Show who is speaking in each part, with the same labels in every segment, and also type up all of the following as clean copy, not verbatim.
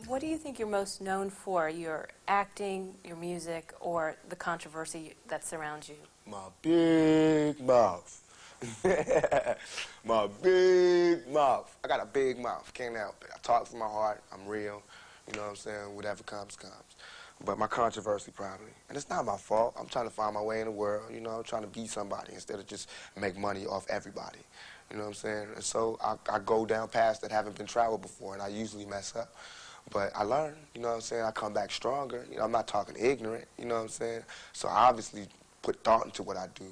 Speaker 1: What do you think you're most known for? Your acting, your music, or the controversy that surrounds you?
Speaker 2: My big mouth. My big mouth. I got a big mouth. Can't help it. I talk from my heart. I'm real. You know what I'm saying? Whatever comes, comes. But my controversy probably. And it's not my fault. I'm trying to find my way in the world. You know, I'm trying to be somebody instead of just make money off everybody. You know what I'm saying? And so I go down paths that haven't been traveled before, and I usually mess up. But I learn, you know what I'm saying? I come back stronger. You know, I'm not talking ignorant, you know what I'm saying? So I obviously put thought into what I do.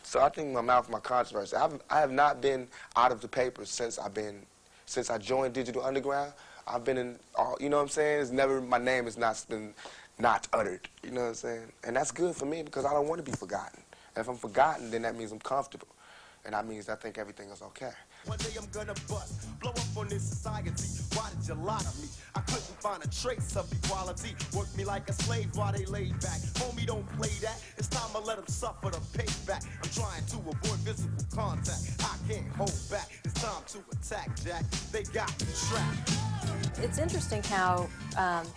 Speaker 2: So I think my mouth, my controversy. I have not been out of the paper since I joined Digital Underground. I've been in all, you know what I'm saying? It's never, my name has not been not uttered, you know what I'm saying? And that's good for me because I don't want to be forgotten. And if I'm forgotten, then that means I'm comfortable. And that means I think everything is okay.
Speaker 3: One day I'm gonna bust, blow up on this society. Why did you lie to me? I couldn't find a trace of equality. Work me like a slave while they lay back. Homie, don't play that. It's time to let them suffer the payback. I'm trying to avoid physical contact. I can't hold back. It's time to attack, Jack. They got me trapped.
Speaker 1: It's interesting how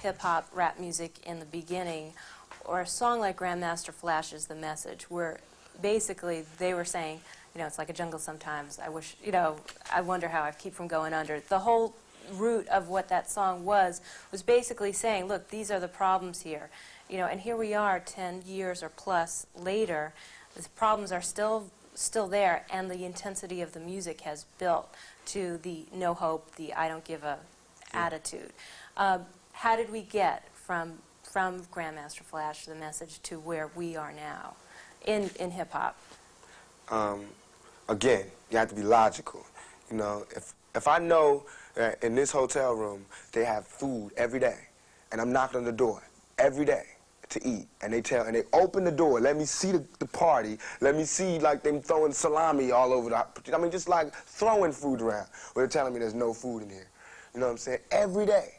Speaker 1: hip-hop, rap music in the beginning, or a song like Grandmaster Flash's The Message, where basically they were saying, you know, it's like a jungle sometimes. I wish, you know, I wonder how I keep from going under. The whole root of what that song was basically saying, look, these are the problems here. You know, and here we are 10 years or plus later. The problems are still there, and the intensity of the music has built to the no hope, the I don't give a attitude. How did we get from Grandmaster Flash, The Message, to where we are now in hip-hop?
Speaker 2: Again, you have to be logical. You know, if I know that in this hotel room they have food every day, and I'm knocking on the door every day to eat, and they open the door, let me see the party, let me see like them throwing salami all over I mean, just like throwing food around. Well, they're telling me there's no food in here. You know what I'm saying? Every day,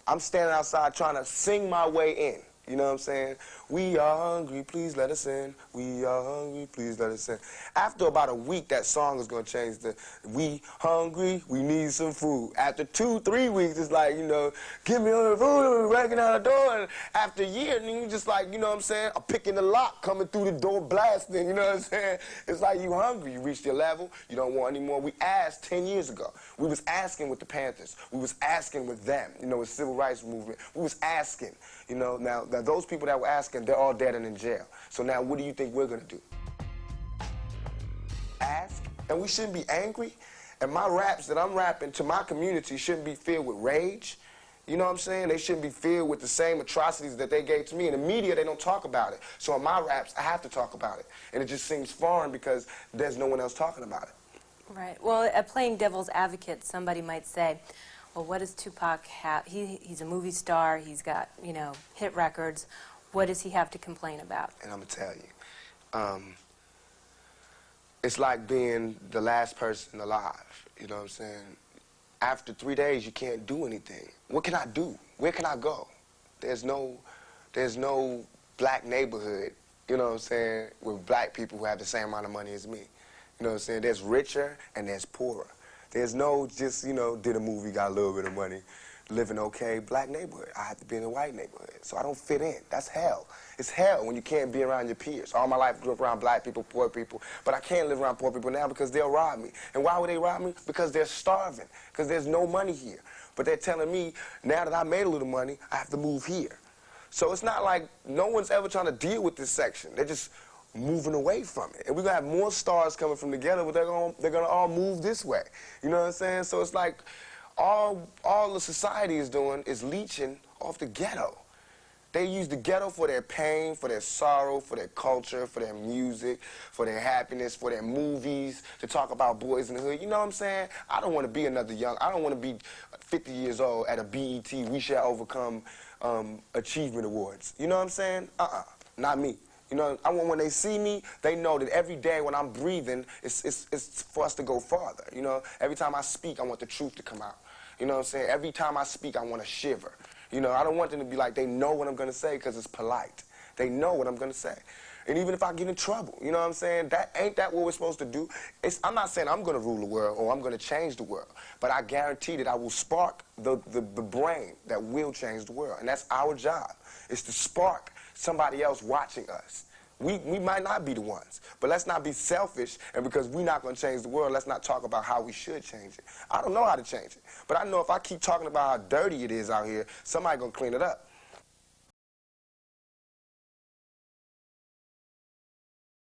Speaker 2: I'm standing outside trying to sing my way in. You know what I'm saying? We are hungry, please let us in. We are hungry, please let us in. After about a week, that song is going to change to, we hungry, we need some food. After 2-3 weeks, it's like, you know, give me all the food, breaking out the door. And after a year, then you just like, you know what I'm saying, I'm picking the lock, coming through the door, blasting, you know what I'm saying? It's like you hungry, you reached your level, you don't want any more. We asked 10 years ago. We was asking with the Panthers. We was asking with them, you know, with civil rights movement. We was asking, you know, now those people that were asking, they're all dead and in jail. So now what do you think we're going to do? Ask? And we shouldn't be angry? And my raps that I'm rapping to my community shouldn't be filled with rage? You know what I'm saying? They shouldn't be filled with the same atrocities that they gave to me. In the media, they don't talk about it. So in my raps, I have to talk about it. And it just seems foreign because there's no one else talking about it.
Speaker 1: Right. Well, playing devil's advocate, somebody might say, well, what does Tupac have? He's a movie star. He's got, you know, hit records. What does he have to complain about?
Speaker 2: And I'm going to tell you, it's like being the last person alive. You know what I'm saying? After 3 days, you can't do anything. What can I do? Where can I go? There's no black neighborhood, you know what I'm saying, with black people who have the same amount of money as me. You know what I'm saying? There's richer and there's poorer. There's no just, you know, did a movie, got a little bit of money, living okay, black neighborhood. I have to be in a white neighborhood, so I don't fit in. That's hell. It's hell when you can't be around your peers. All my life I grew up around black people, poor people, but I can't live around poor people now because they'll rob me. And why would they rob me? Because they're starving, because there's no money here. But they're telling me, now that I made a little money, I have to move here. So it's not like no one's ever trying to deal with this section. They're just moving away from it. And we're going to have more stars coming from together, but they're gonna all move this way. You know what I'm saying? So it's like all the society is doing is leeching off the ghetto. They use the ghetto for their pain, for their sorrow, for their culture, for their music, for their happiness, for their movies, to talk about boys in the hood. You know what I'm saying? I don't want to be another I don't want to be 50 years old at a BET We Shall Overcome Achievement Awards. You know what I'm saying? Not me. You know, I want when they see me, they know that every day when I'm breathing, it's for us to go farther. You know, every time I speak, I want the truth to come out. You know what I'm saying? Every time I speak, I want to shiver. You know, I don't want them to be like, they know what I'm going to say because it's polite. They know what I'm going to say. And even if I get in trouble, you know what I'm saying? Ain't that what we're supposed to do? I'm not saying I'm going to rule the world or I'm going to change the world, but I guarantee that I will spark the brain that will change the world. And that's our job, is to spark somebody else watching us. We might not be the ones, but let's not be selfish, and because we're not going to change the world, let's not talk about how we should change it. I don't know how to change it, but I know if I keep talking about how dirty it is out here, somebody's going to clean it up.